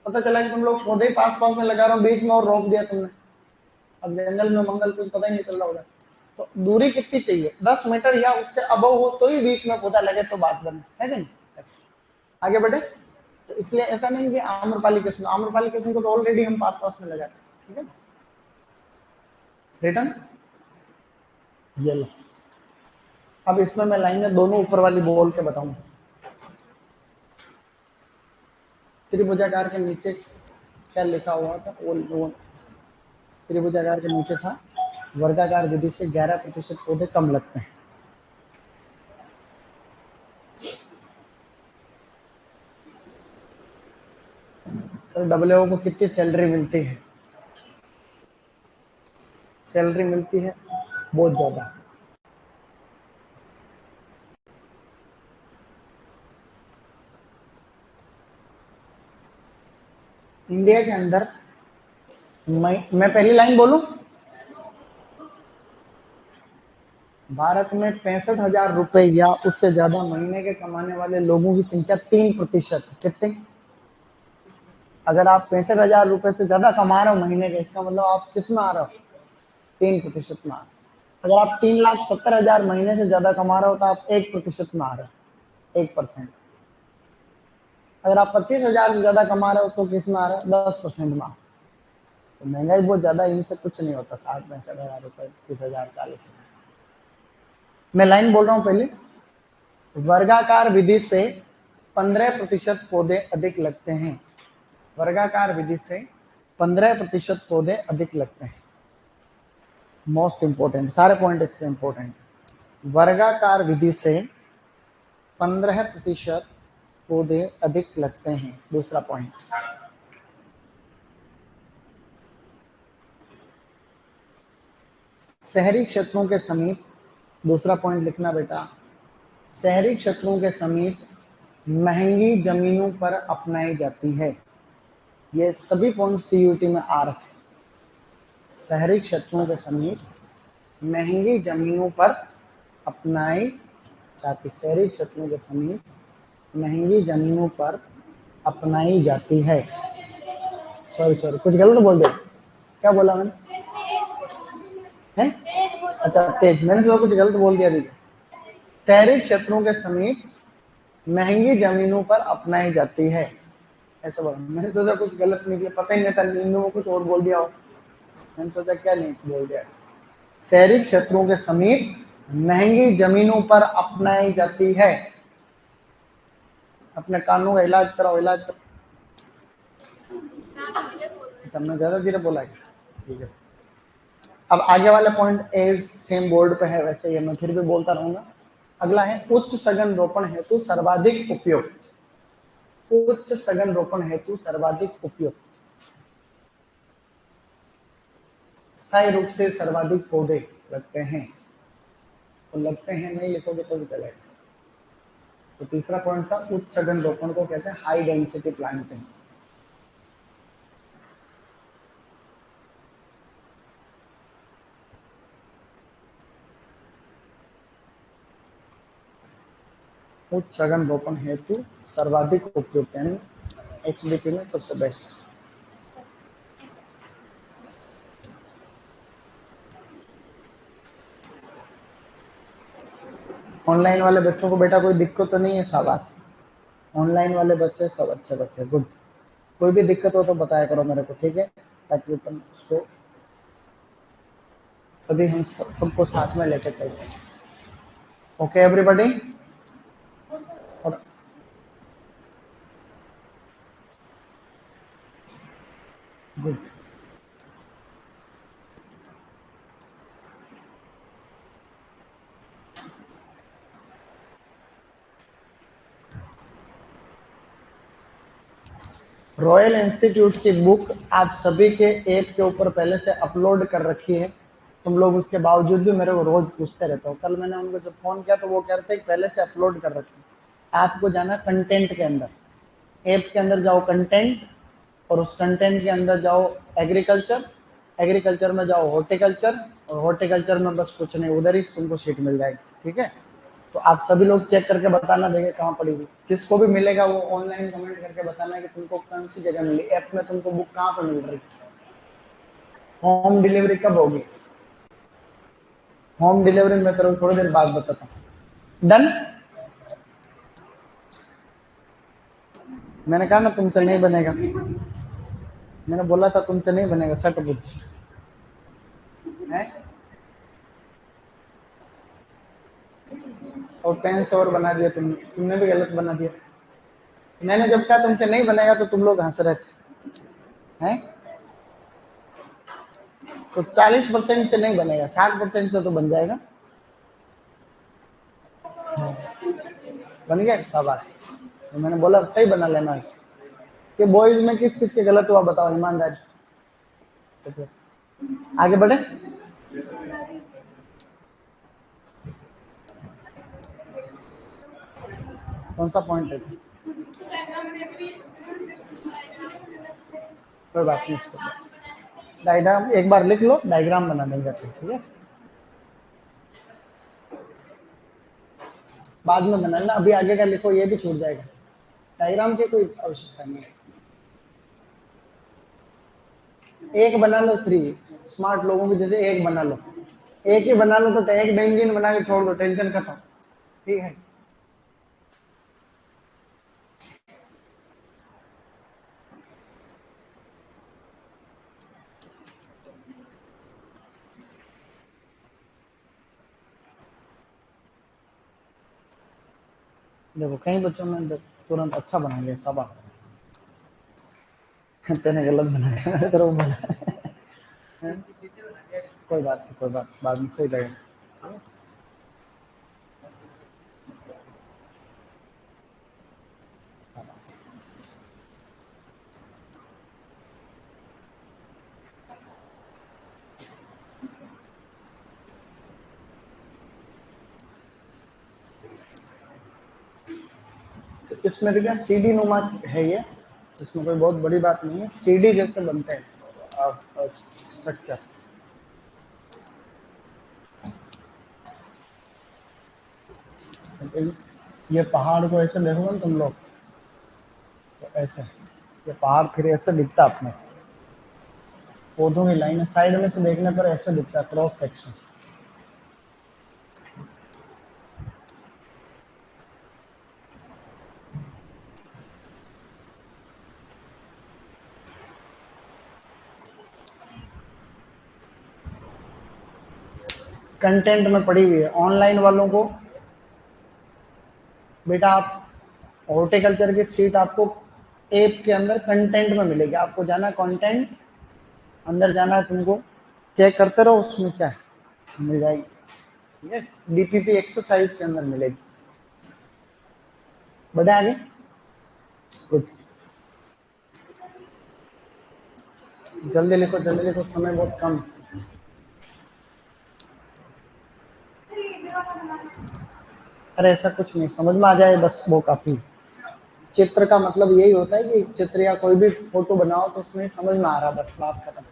पता चला कि तुम लोग पौधे पास पास में लगा रहे हो, बीच में और रोक दिया तुमने, अब जंगल में मंगल कुछ पता ही नहीं चल रहा होगा। तो दूरी कितनी चाहिए? 10 मीटर या उससे अबव हो तो ही बीच में पौधा लगे, तो बात बने, है नहीं। आगे बढ़े, तो इसलिए ऐसा नहीं कि आम्रपाली कृष्ण, आम्रपाली कृष्ण को तो ऑलरेडी हम पास पास में लगाते हैं, ठीक है। रिटर्न ये लो, अब इसमें मैं लाइनें दोनों ऊपर वाली बोल के बताऊंगा। त्रिभुजाकार के नीचे क्या लिखा हुआ था? वो त्रिभुजाकार के नीचे था, वर्गाकार विधि से 11% पौधे कम लगते हैं। सर डब्ल्यू को कितनी सैलरी मिलती है? सैलरी मिलती है बहुत ज्यादा। इंडिया के अंदर मैं पहली लाइन बोलूं, भारत में 65,000 रुपए या उससे ज्यादा महीने के कमाने वाले लोगों की संख्या 3%। कितने? अगर आप 65,000 रुपए से ज्यादा कमा रहे हो महीने के, इसका मतलब आप किस में आ रहे हो? 3% में आ रहे हो। अगर आप 3,70,000 महीने से ज्यादा कमा रहे हो तो आप 1% में आ रहे हो, 1%। अगर आप 25,000 से ज्यादा कमा रहे हो तो किस में आ रहे हो? 10% में। तो महंगाई बहुत ज्यादा, इनसे कुछ नहीं होता। 60-65,000 रुपए, 30,000, 40,000। मैं लाइन बोल रहा हूं पहले, वर्गाकार विधि से 15% पौधे अधिक लगते हैं। वर्गाकार विधि से 15% पौधे अधिक लगते हैं। मोस्ट इंपोर्टेंट, सारे पॉइंट इससे इंपोर्टेंट। वर्गाकार विधि से 15% पौधे अधिक लगते हैं। दूसरा पॉइंट, शहरी क्षेत्रों के समीप, दूसरा पॉइंट लिखना बेटा, शहरी क्षेत्रों के समीप महंगी जमीनों पर अपनाई जाती है। ये सभी पॉइंट सीयूटी में आ रखे। शहरी क्षेत्रों के समीप महंगी जमीनों पर अपनाई जाती, शहरी क्षेत्रों के समीप महंगी जमीनों पर अपनाई जाती है। सॉरी कुछ गलत बोल दिया, क्या बोला मैंने? है? अच्छा तेज, मैंने जो कुछ गलत बोल दिया। देखिए, शहरी क्षेत्रों के समीप महंगी जमीनों पर अपनाई जाती है, ऐसा बोला। मैंने सोचा कुछ गलत नहीं किया, पता ही नहीं था, नींदों में कुछ और बोल दिया हो। मैंने सोचा क्या नहीं बोल दिया। शहरी क्षेत्रों के समीप महंगी जमीनों पर अपनाई जाती है। अपने कानों का इलाज कराओ, इलाज करो। हमने ज्यादा धीरे बोला है, ठीक है। अब आगे वाले पॉइंट एज सेम बोर्ड पे है, वैसे ये मैं फिर भी बोलता रहूंगा। अगला है उच्च सघन रोपण हेतु सर्वाधिक उपयुक्त। उच्च सघन रोपण हेतु सर्वाधिक उपयुक्त, स्थायी रूप से सर्वाधिक पौधे लगते हैं। तो लगते हैं नहीं लिखोगे तो भी चलेगा। तो तीसरा पॉइंट था उच्च सघन रोपण को कहते हैं हाई डेंसिटी प्लांटिंग। उच्च सघन रोपण हेतु सर्वाधिक उपयुक्त, यानी एचडीपी में सबसे बेस्ट। ऑनलाइन वाले बच्चों को बेटा कोई दिक्कत तो नहीं है? शाबाश। ऑनलाइन वाले बच्चे सब अच्छे बच्चे, गुड। कोई भी दिक्कत हो तो बताया करो मेरे को, ठीक है, ताकि अपन उसको सभी हम सबको साथ में लेकर चल सकें। Okay everybody. और गुड। रॉयल इंस्टीट्यूट की बुक आप सभी के ऐप के ऊपर पहले से अपलोड कर रखी है। तुम लोग उसके बावजूद भी मेरे को रोज पूछते रहते हो। कल मैंने उनको जब फोन किया तो वो कह रहे थे पहले से अपलोड कर रखी है। आपको जाना कंटेंट के अंदर, ऐप के अंदर जाओ कंटेंट, और उस कंटेंट के अंदर जाओ एग्रीकल्चर, एग्रीकल्चर में जाओ हॉर्टिकल्चर, और हॉर्टिकल्चर में बस कुछ नहीं, उधर ही तुमको शीट मिल जाएगी, ठीक है। तो आप सभी लोग चेक करके बताना देंगे कहाँ पड़ी हुई। जिसको भी मिलेगा वो ऑनलाइन कमेंट करके बताना कि तुमको कौन सी जगह मिली, ऐप में तुमको बुक कहाँ पर मिल रही, होम डिलीवरी कब होगी। होम डिलीवरी में तेरे को थोड़ी देर बाद बताता हूँ। डन। मैंने कहा ना तुमसे नहीं बनेगा, मैंने बोला था तुमसे नहीं बनेगा, सट बुझ है। और पेन से और बना दिया तुमने भी गलत बना दिया। मैंने जब कहा तुमसे नहीं बनेगा तो तुम लोग हंस रहे थे हैं। तो 40% से नहीं बनेगा, 60% से तो बन जाएगा। बन गया, शाबाश। तो मैंने बोला सही बना लेना इसको। कि बॉयज में किस किस के गलत हुआ बताओ ईमानदारी से। तो आगे बढ़े। कौन सा पॉइंट है? कोई बात नहीं, इसको डायग्राम एक बार लिख लो, डायग्राम बना देंगे, ठीक है। बाद में बनाना, अभी आगे का लिखो, ये भी छूट जाएगा। डायग्राम की कोई आवश्यकता नहीं है। एक बना लो, 3 स्मार्ट लोगों की जैसे एक बना लो। एक ही बना लो तो एक बेंजीन बना के छोड़ दो, टेंशन खत्म, ठीक है। देखो कई बच्चों में तुरंत अच्छा बना लिया, शाबाश। तेने गलत बनाया, मैंने तेरे को बोला। कोई बात नहीं, कोई बात, बाद में सही लगेगा। तो इसमें देखिए सीडी नुमा है ये, इसमें कोई बहुत बड़ी बात नहीं है, सीडी जैसे बनते हैं स्ट्रक्चर। ये पहाड़ को ऐसे देखो ना तुम लोग, तो ऐसे ये पहाड़ फिर ऐसे दिखता अपने पौधों की लाइन साइड में से देखने पर ऐसे दिखता है क्रॉस सेक्शन। कंटेंट में पड़ी हुई है। ऑनलाइन वालों को बेटा आप हॉर्टिकल्चर की सीट आपको ऐप के अंदर कंटेंट में मिलेगी। आपको जाना है कंटेंट, अंदर जाना है, तुमको चेक करते रहो, उसमें क्या है मिल जाएगी। ठीक है, डीपीपी एक्सरसाइज के अंदर मिलेगी। बढ़े आगे। गुड, जल्दी लिखो जल्दी लिखो, समय बहुत कम। अरे ऐसा कुछ नहीं, समझ में आ जाए बस वो काफी। चित्र का मतलब यही होता है कि चित्र या कोई भी फोटो बनाओ तो उसमें समझ में आ रहा, बस बात खत्म।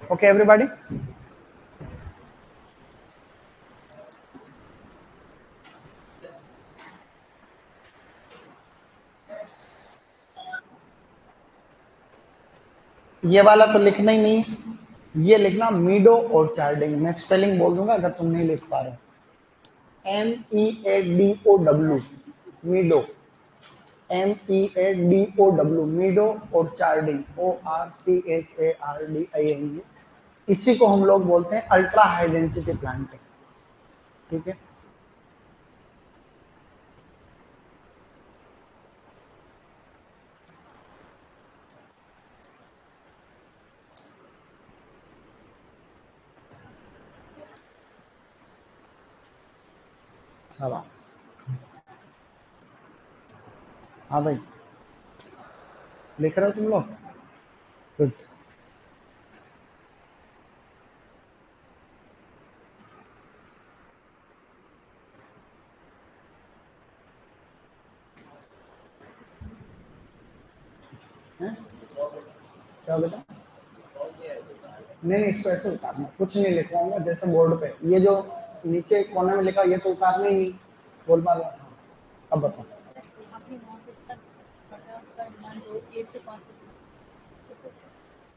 ओके एवरीबॉडी, ये वाला तो लिखना ही नहीं, ये लिखना मीडो और चार्डिंग। मैं स्पेलिंग बोल दूंगा अगर तुम नहीं लिख पा रहे। MEADOW, मीडो, MEADOW, मीडो और चार्डिंग, ORCHARDING। इसी को हम लोग बोलते हैं अल्ट्रा हाई डेंसिटी प्लांटिंग। ठीक है, शाबाश। हाँ भाई, लिख रहे हो तुम लोग? गुड। क्या बेटा? नहीं नहीं, इसको ऐसे उतारना, कुछ नहीं लिखवाऊंगा जैसे बोर्ड पे। ये जो नीचे कोने में लिखा ये तो उतारना ही नहीं, बोल पा रहा। अब बताओ।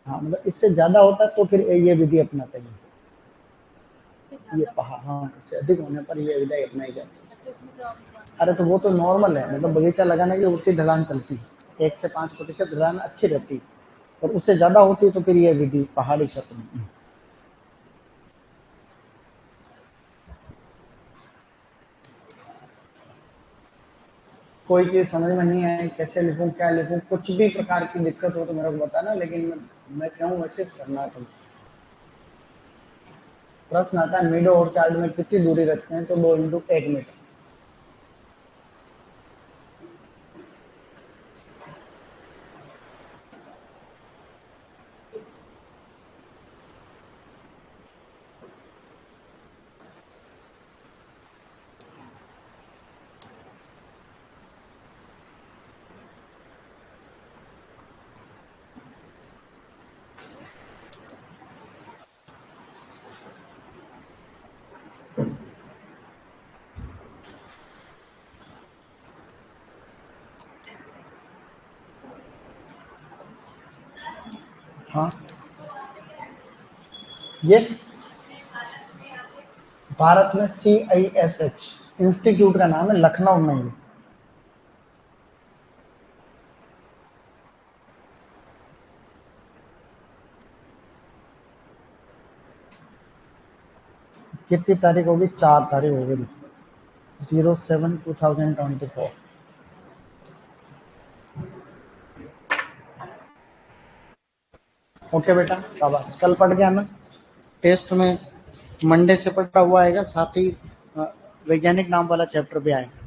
हाँ मतलब इससे ज्यादा होता है तो फिर ये विधि अपनाते हैं। ये पहाड़, हाँ इससे अधिक होने पर ये विधि अपनाई जाती है। अरे तो वो तो नॉर्मल है, मतलब बगीचा लगाने के लिए उसकी ढलान चलती है, 1 से 5% ढलान अच्छी रहती है, और उससे ज्यादा होती है तो फिर ये विधि पहाड़ी क्षेत्र में। कोई चीज समझ में नहीं आए, कैसे लिखूं क्या लिखूं, कुछ भी प्रकार की दिक्कत हो तो मेरे को बताना, लेकिन मैं कहूँ मैसेज करना है तुम। प्रश्न आता है मीडो और चार्ट में कितनी दूरी रखते हैं, तो 2 × 1 मीटर। हाँ, ये भारत में CISH इंस्टीट्यूट का नाम है, लखनऊ में ही। कितनी तारीख होगी? 4 तारीख होगी, 07/2024। ओके बेटा, शाबाश। कल पढ़ के आना, टेस्ट में मंडे से पढ़ा हुआ आएगा, साथ ही वैज्ञानिक नाम वाला चैप्टर भी आएगा।